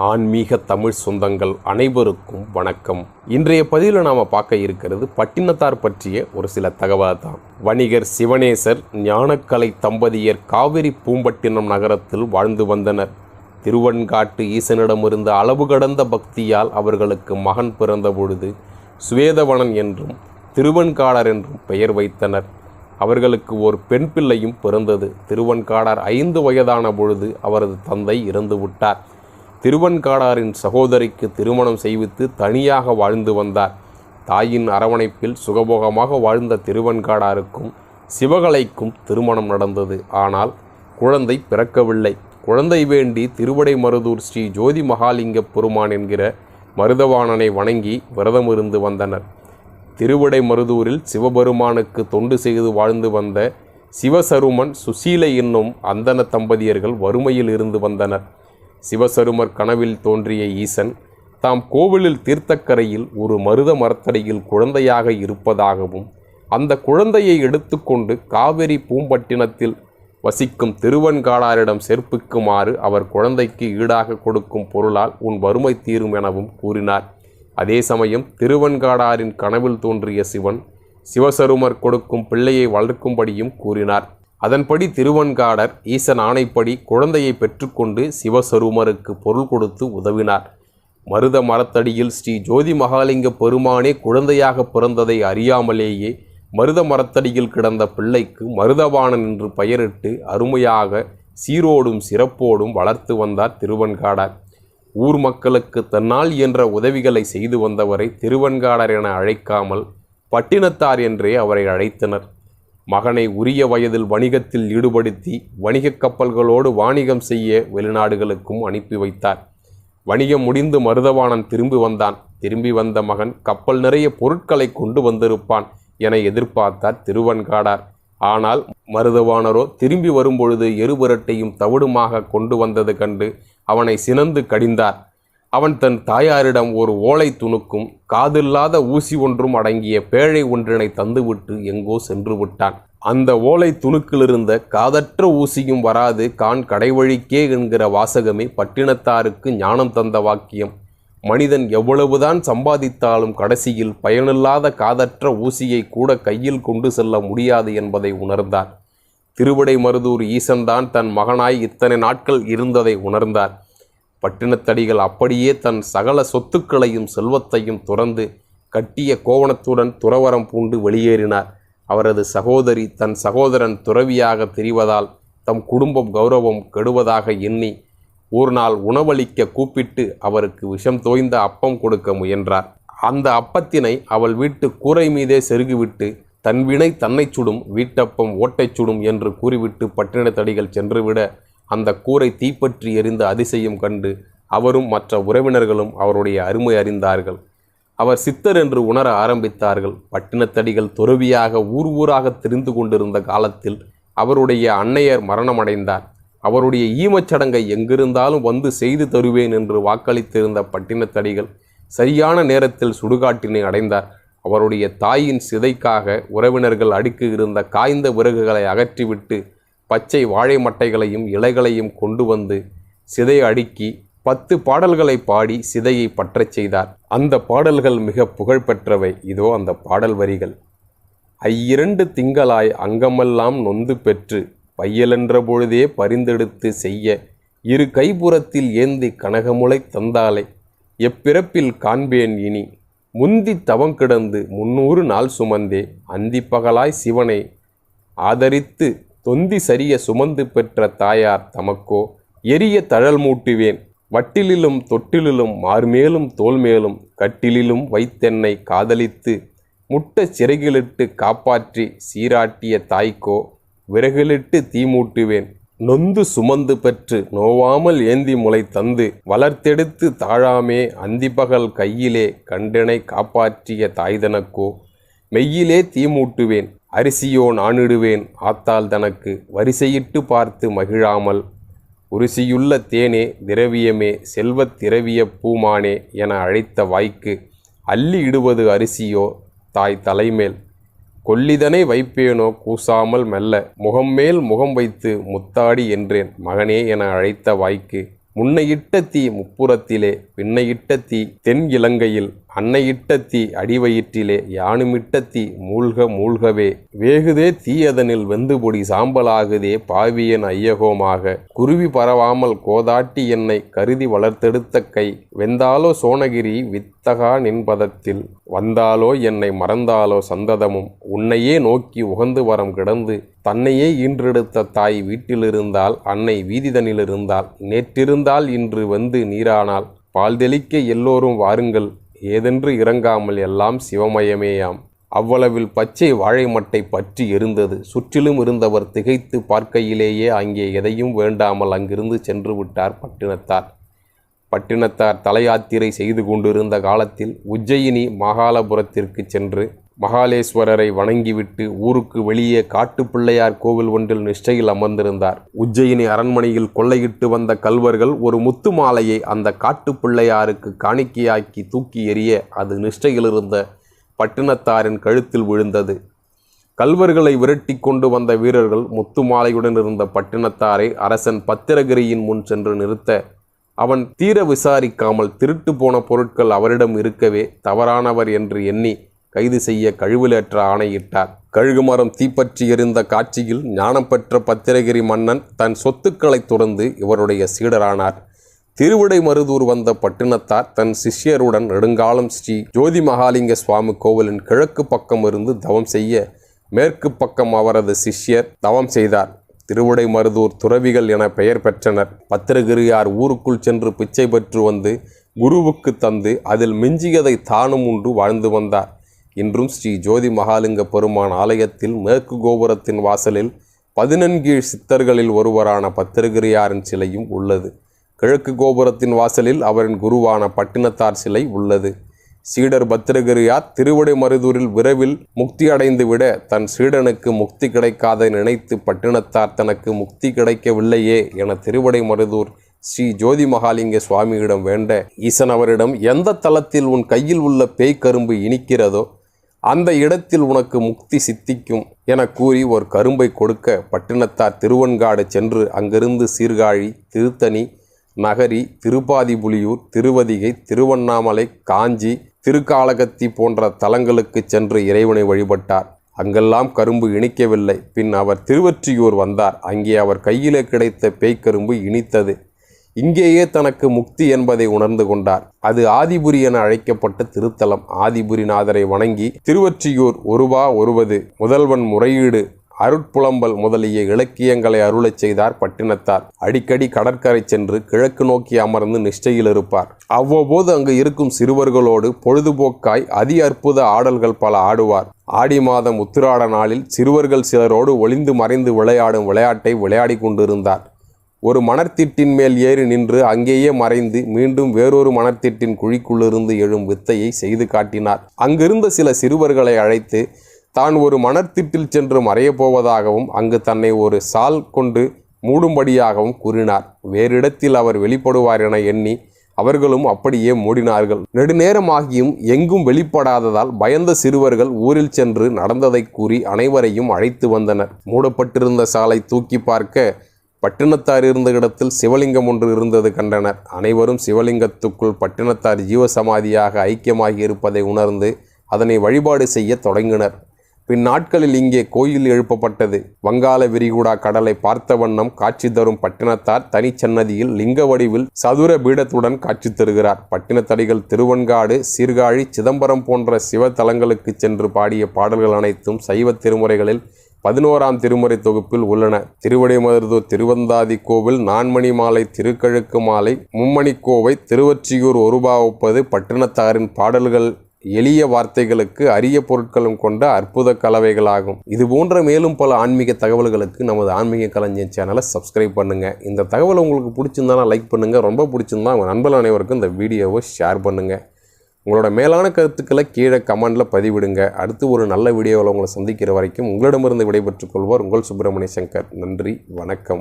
ஆன்மீக தமிழ் சொந்தங்கள் அனைவருக்கும் வணக்கம். இன்றைய பதிவில் நாம் பார்க்க இருக்கிறது பட்டினத்தார் பற்றிய ஒரு சில தகவல் தான். வணிகர் சிவனேசர் ஞானக்கலை தம்பதியர் காவிரி பூம்பட்டினம் நகரத்தில் வாழ்ந்து வந்தனர். திருவெண்காட்டு ஈசனிடமிருந்த அளவு கடந்த பக்தியால் அவர்களுக்கு மகன் பிறந்த பொழுது சுவேதவனன் என்றும் திருவெண்காடர் என்றும் பெயர் வைத்தனர். அவர்களுக்கு ஒரு பெண் பிள்ளையும் பிறந்தது. திருவெண்காடர் 5 வயதான பொழுது அவரது தந்தை இறந்து விட்டார். திருவெண்காடாரின் சகோதரிக்கு திருமணம் செய்வித்து தனியாக வாழ்ந்து வந்தார். தாயின் அரவணைப்பில் சுகபோகமாக வாழ்ந்த திருவெண்காடாருக்கும் சிவகலைக்கும் திருமணம் நடந்தது. ஆனால் குழந்தை பிறக்கவில்லை. குழந்தை வேண்டி திருவிடைமருதூர் ஸ்ரீ ஜோதி மகாலிங்க பெருமான் என்கிற மருதவாணனை வணங்கி விரதமிருந்து வந்தனர். திருவிடைமருதூரில் சிவபெருமானுக்கு தொண்டு செய்து வாழ்ந்து வந்த சிவசருமன் சுசீலை என்னும் அந்தன தம்பதியர்கள் வறுமையில் இருந்து வந்தனர். சிவசருமர் கனவில் தோன்றிய ஈசன் தாம் கோவிலில் தீர்த்தக்கரையில் ஒரு மருத மரத்தடியில் குழந்தையாக இருப்பதாகவும் அந்த குழந்தையை எடுத்துக்கொண்டு காவிரி பூம்பட்டினத்தில் வசிக்கும் திருவெண்காடாரிடம் சேர்ப்பிக்குமாறு அவர் குழந்தைக்கு ஈடாக கொடுக்கும் பொருளால் உன் வறுமை தீரும் எனவும் கூறினார். அதே சமயம் திருவெண்காடாரின் கனவில் தோன்றிய சிவன் சிவசருமர் கொடுக்கும் பிள்ளையை வளர்க்கும்படியும் கூறினார். அதன்படி திருவெண்காடர் ஈசன் ஆணைப்படி குழந்தையை பெற்றுக்கொண்டு சிவசருமருக்கு பொருள் கொடுத்து உதவினார். மருத மரத்தடியில் ஸ்ரீ ஜோதி மகாலிங்க பெருமானே குழந்தையாக பிறந்ததை அறியாமலேயே மருத மரத்தடியில் கிடந்த பிள்ளைக்கு மருதவாணன் என்று பெயரிட்டு அருமையாக சீரோடும் சிறப்போடும் வளர்த்து வந்தார் திருவெண்காடர். ஊர் மக்களுக்கு தன்னால் இயன்ற உதவிகளை செய்து வந்தவரை திருவெண்காடர் என அழைக்காமல் பட்டினத்தார் என்றே அவரை அழைத்தனர். மகனை உரிய வயதில் வணிகத்தில் ஈடுபடுத்தி வணிகக் கப்பல்களோடு வாணிகம் செய்ய வெளிநாடுகளுக்கும் அனுப்பி வைத்தார். வணிகம் முடிந்து மருதவாணன் திரும்பி வந்தான். திரும்பி வந்த மகன் கப்பல் நிறைய பொருட்களை கொண்டு வந்திருப்பான் என எதிர்பார்த்தார் திருவெண்காடார். ஆனால் மருதவாணரோ திரும்பி வரும்பொழுது எருபரட்டையும் தவிடுமாக கொண்டு வந்தது கண்டு அவனை சினந்து கடிந்தார். அவன் தன் தாயாரிடம் ஒரு ஓலை துணுக்கும் காதில்லாத ஊசி ஒன்றும் அடங்கிய பேழை ஒன்றினை தந்துவிட்டு எங்கோ சென்று விட்டான். அந்த ஓலை துணுக்கிலிருந்த காதற்ற ஊசியும் வராது கான் கடைவழிக்கே என்கிற வாசகமே பட்டினத்தாருக்கு ஞானம் தந்த வாக்கியம். மனிதன் எவ்வளவுதான் சம்பாதித்தாலும் கடைசியில் பயனில்லாத காதற்ற ஊசியை கூட கையில் கொண்டு செல்ல முடியாது என்பதை உணர்ந்தார். திருவிடைமருதூர் ஈசன்தான் தன் மகனாய் இத்தனை நாட்கள் இருந்ததை உணர்ந்தார். பட்டினத்தடிகள் அப்படியே தன் சகல சொத்துக்களையும் செல்வத்தையும் துறந்து கட்டிய கோவணத்துடன் துறவரம் பூண்டு வெளியேறினார். அவரது சகோதரி தன் சகோதரன் துறவியாக தெரிவதால் தம் குடும்பம் கௌரவம் கெடுவதாக எண்ணி ஒரு நாள் உணவளிக்க கூப்பிட்டு அவருக்கு விஷம் தோய்ந்த அப்பம் கொடுக்க முயன்றார். அந்த அப்பத்தினை அவள் வீட்டு கூரை மீதே செருகிவிட்டு தன் வினை தன்னை சுடும், வீட்டப்பம் ஓட்டை சுடும் என்று கூறிவிட்டு பட்டினத்தடிகள் சென்றுவிட அந்த கூரை தீப்பற்றி எரிந்த அதிசயம் கண்டு அவரும் மற்ற உறவினர்களும் அவருடைய அருமை அறிந்தார்கள். அவர் சித்தர் என்று உணர ஆரம்பித்தார்கள். பட்டினத்தடிகள் துறவியாக ஊர் ஊராக திரிந்து கொண்டிருந்த காலத்தில் அவருடைய அன்னையர் மரணமடைந்தார். அவருடைய ஈமச்சடங்கை எங்கிருந்தாலும் வந்து செய்து தருவேன் என்று வாக்களித்திருந்த பட்டினத்தடிகள் சரியான நேரத்தில் சுடுகாட்டினை அடைந்தார். அவருடைய தாயின் சிதைக்காக உறவினர்கள் அடுக்கி இருந்த காய்ந்த விறகுகளை அகற்றிவிட்டு பச்சை வாழை மட்டைகளையும் இலைகளையும் கொண்டு வந்து சிதையை அடுக்கி 10 பாடல்களை பாடி சிதையை பற்றச் செய்தார். அந்த பாடல்கள் மிக புகழ்பெற்றவை. இதோ அந்த பாடல் வரிகள். ஐயிரண்டு திங்களாய் அங்கமெல்லாம் நொந்து பெற்று பையலென்ற பொழுதே பரிந்தெடுத்து செய்ய இரு கைப்புறத்தில் ஏந்தி கனகமுளை தந்தாலை எப்பிறப்பில் காண்பேன் இனி முந்தி தவங்கிடந்து 300 நாள் சுமந்தே அந்தி பகலாய் சிவனை ஆதரித்து தொந்தி சரிய சுமந்து பெற்ற தாயார் தமக்கோ எரிய தழல் மூட்டுவேன் வட்டிலிலும் தொட்டிலும் மார்மேலும் தோல்மேலும் கட்டிலிலும் வைத்தென்னை காதலித்து முட்ட சிறைகளிட்டு காப்பாற்றி சீராட்டிய தாய்க்கோ விறகிலிட்டு தீமூட்டுவேன் நொந்து சுமந்து பெற்று நோவாமல் ஏந்தி முளை தந்து வளர்த்தெடுத்து தாழாமே அந்திபகல் கையிலே கண்டனை காப்பாற்றிய தாய்தனக்கோ மெய்யிலே தீமூட்டுவேன் அரிசியோ நானிடுவேன் ஆத்தால் தனக்கு வரிசையிட்டு பார்த்து மகிழாமல் உரிசியுள்ள தேனே திரவியமே செல்வத் திரவிய பூமானே என அழைத்த வாய்க்கு அள்ளி இடுவது அரிசியோ தாய் தலைமேல் கொல்லிதனை வைப்பேனோ கூசாமல் மெல்ல முகம் மேல் முகம் வைத்து முத்தாடி என்றேன் மகனே என அழைத்த வாய்க்கு முன்னையிட்ட தீ முப்புறத்திலே பின்னையிட்ட தீ தென் இலங்கையில் அன்னையிட்ட தீ அடிவயிற்றிலே யானுமிட்ட தீ மூழ்க மூழ்கவே வேகுதே தீயதனில் வெந்துபொடி சாம்பலாகுதே பாவியன் ஐயகோமாக குருவி பரவாமல் கோதாட்டி என்னை கருதி வளர்த்தெடுத்த கை வெந்தாலோ சோனகிரி வித்தகா நின்பதத்தில் வந்தாலோ என்னை மறந்தாலோ சந்ததமும் உன்னையே நோக்கி உகந்து வரம் கிடந்து தன்னையே ஈன்றெடுத்த தாய் வீட்டிலிருந்தால் அன்னை வீதிதனிலிருந்தால் நேற்றிருந்தால் இன்று வந்து நீரானால் பால் தெளிக்க எல்லோரும் வாருங்கள் ஏதென்று இறங்காமல் எல்லாம் சிவமயமேயாம். அவ்வளவில் பச்சை வாழை மட்டை பற்றி எரிந்தது. சுற்றிலும் இருந்தவர் திகைத்து பார்க்கையிலேயே அங்கே எதையும் வேண்டாமல் அங்கிருந்து சென்று விட்டார் பட்டினத்தார். பட்டினத்தார் தலையாத்திரை செய்து கொண்டிருந்த காலத்தில் உஜ்ஜயினி மகாலபுரத்திற்கு சென்று மகாலேஸ்வரரை வணங்கிவிட்டு ஊருக்கு வெளியே காட்டுப்பிள்ளையார் கோவில் ஒன்றில் நிஷ்டையில் அமர்ந்திருந்தார். உஜ்ஜயினி அரண்மனையில் கொள்ளையிட்டு வந்த கல்வர்கள் ஒரு முத்து மாலையை அந்த காட்டுப்பிள்ளையாருக்கு காணிக்கையாக்கி தூக்கி எறிய அது நிஷ்டையிலிருந்த பட்டினத்தாரின் கழுத்தில் விழுந்தது. கல்வர்களை விரட்டி கொண்டு வந்த வீரர்கள் முத்து மாலையுடன் இருந்த பட்டினத்தாரை அரசன் பத்திரகிரியின் முன் சென்று நிறுத்த அவன் தீர விசாரிக்காமல் திருட்டு போன பொருட்கள் அவரிடம் இருக்கவே தவறானவர் என்று எண்ணி கைது செய்ய கழுவிலேற்ற ஆணையிட்டார். கழுகுமரம் தீப்பற்றி எரிந்த காட்சியில் ஞானம் பெற்ற பத்திரகிரி மன்னன் தன் சொத்துக்களை துறந்து இவருடைய சீடரானார். திருவிடைமருதூர் வந்த பட்டினத்தார் தன் சிஷ்யருடன் நெடுங்காலம் ஸ்ரீ ஜோதி மகாலிங்க சுவாமி கோவிலின் கிழக்கு பக்கம் இருந்து தவம் செய்ய மேற்கு பக்கம் அவரது சிஷ்யர் தவம் செய்தார். திருவிடைமருதூர் துறவிகள் என பெயர் பெற்றனர். பத்திரகிரியார் ஊருக்குள் சென்று பிச்சை பெற்று வந்து குருவுக்கு தந்து அதில் மிஞ்சியதை தானும் உண்டு வாழ்ந்து வந்தார். இன்றும் ஸ்ரீ ஜோதி மகாலிங்க பெருமான் ஆலயத்தில் மேற்கு கோபுரத்தின் வாசலில் 14 சித்தர்களில் ஒருவரான பத்திரகிரியாரின் சிலையும் உள்ளது. கிழக்கு கோபுரத்தின் வாசலில் அவரின் குருவான பட்டினத்தார் சிலை உள்ளது. சீடர் பத்திரகிரியார் திருவிடைமருதூரில் விரைவில் முக்தி அடைந்து விட தன் சீடனுக்கு முக்தி கிடைக்காத நினைத்து பட்டினத்தார் தனக்கு முக்தி கிடைக்கவில்லையே என திருவிடைமருதூர் ஸ்ரீ ஜோதி மகாலிங்க சுவாமியிடம் வேண்ட ஈசன் அவரிடம் எந்த தலத்தில் உன் கையில் உள்ள பேய்க்கரும்பு இனிக்கிறதோ அந்த இடத்தில் உனக்கு முக்தி சித்திக்கும் என கூறி ஒரு கரும்பை கொடுக்க பட்டினத்தார் திருவன்காடு சென்று அங்கிருந்து சீர்காழி, திருத்தணி, நகரி, திருப்பாதிபுலியூர், திருவதிகை, திருவண்ணாமலை, காஞ்சி, திருக்காளகத்தி போன்ற தலங்களுக்கு சென்று இறைவனை வழிபட்டார். அங்கெல்லாம் கரும்பு இனிக்கவில்லை. பின் அவர் திருவொற்றியூர் வந்தார். அங்கே அவர் கையிலே கிடைத்த பேய்க்கரும்பு இனித்தது. இங்கேயே தனக்கு முக்தி என்பதை உணர்ந்து கொண்டார். அது ஆதிபுரி என அழைக்கப்பட்ட திருத்தலம். ஆதிபுரிநாதரை வணங்கி திருவொற்றியூர் ஒருவா ஒருவது, முதல்வன் முறையீடு, அருட்புலம்பல் முதலிய இலக்கியங்களை அருளச் செய்தார் பட்டினத்தார். அடிக்கடி கடற்கரை சென்று கிழக்கு நோக்கி அமர்ந்து நிஷ்டையில் இருப்பார். அவ்வப்போது அங்கு இருக்கும் சிறுவர்களோடு பொழுதுபோக்காய் அதி அற்புத ஆடல்கள் பல ஆடுவார். ஆடி மாதம் உத்திராட நாளில் சிறுவர்கள் சிலரோடு ஒளிந்து மறைந்து விளையாடும் விளையாட்டை விளையாடி கொண்டிருந்தார். ஒரு மணற்திட்டின் மேல் ஏறி நின்று அங்கேயே மறைந்து மீண்டும் வேறொரு மணற்திட்டின் குழிக்குள்ளிருந்து எழும் வித்தையை செய்து காட்டினார். அங்கிருந்த சில சிறுவர்களை அழைத்து தான் ஒரு மணற்திட்டில் சென்று மறையப் போவதாகவும் அங்கு தன்னை ஒரு சால் கொண்டு மூடும்படியாகவும் கூறினார். வேறிடத்தில் அவர் வெளிப்படுவார் என எண்ணி அவர்களும் அப்படியே மூடினார்கள். நெடுநேரமாகியும் எங்கும் வெளிப்படாததால் பயந்த சிறுவர்கள் ஊரில் சென்று நடந்ததை கூறி அனைவரையும் அழைத்து வந்தனர். மூடப்பட்டிருந்த சாலை தூக்கி பார்க்க பட்டினத்தார் இருந்த இடத்தில் சிவலிங்கம் ஒன்று இருந்தது கண்டனர். அனைவரும் சிவலிங்கத்துக்குள் பட்டினத்தார் ஜீவசமாதியாக ஐக்கியமாகி இருப்பதை உணர்ந்து அதனை வழிபாடு செய்ய தொடங்கினர். பின் நாட்களில் இங்கே கோயில் எழுப்பப்பட்டது. வங்காள விரிகுடா கடலை பார்த்த வண்ணம் காட்சி தரும் பட்டினத்தார் தனிச்சன்னதியில் லிங்க வடிவில் சதுர பீடத்துடன் காட்சி தருகிறார். பட்டினத்தடிகள் திருவன்காடு, சீர்காழி, சிதம்பரம் போன்ற சிவத்தலங்களுக்கு சென்று பாடிய பாடல்கள் அனைத்தும் சைவ திருமுறைகளில் 11ஆம் திருமுறை தொகுப்பில் உள்ளன. திருவிடைமருதூர் திருவந்தாதி கோவில், நான்மணி மாலை, திருக்கழுக்கு மாலை, மும்மணிக்கோவை, திருவொற்றியூர் ஒருபா ஒப்பது பட்டினத்தாரின் பாடல்கள் எளிய வார்த்தைகளுக்கு அரிய பொருட்களும் கொண்ட அற்புத கலவைகளாகும். இது போன்ற மேலும் பல ஆன்மீக தகவல்களுக்கு நமது ஆன்மீக களஞ்சியம் சேனலை சப்ஸ்கிரைப் பண்ணுங்கள். இந்த தகவல் உங்களுக்கு பிடிச்சிருந்தானா லைக் பண்ணுங்கள். ரொம்ப பிடிச்சிருந்தா உங்கள் நண்பர்கள் அனைவருக்கும் இந்த வீடியோவை ஷேர் பண்ணுங்கள். உங்களோட மேலான கருத்துக்களை கீழே கமெண்டில் பதிவிடுங்க. அடுத்து ஒரு நல்ல வீடியோவில் உங்களை சந்திக்கிற வரைக்கும் உங்களிடமிருந்து விடைபெற்றுக் கொள்வார் உங்கள் சுப்பிரமணிய சங்கர். நன்றி, வணக்கம்.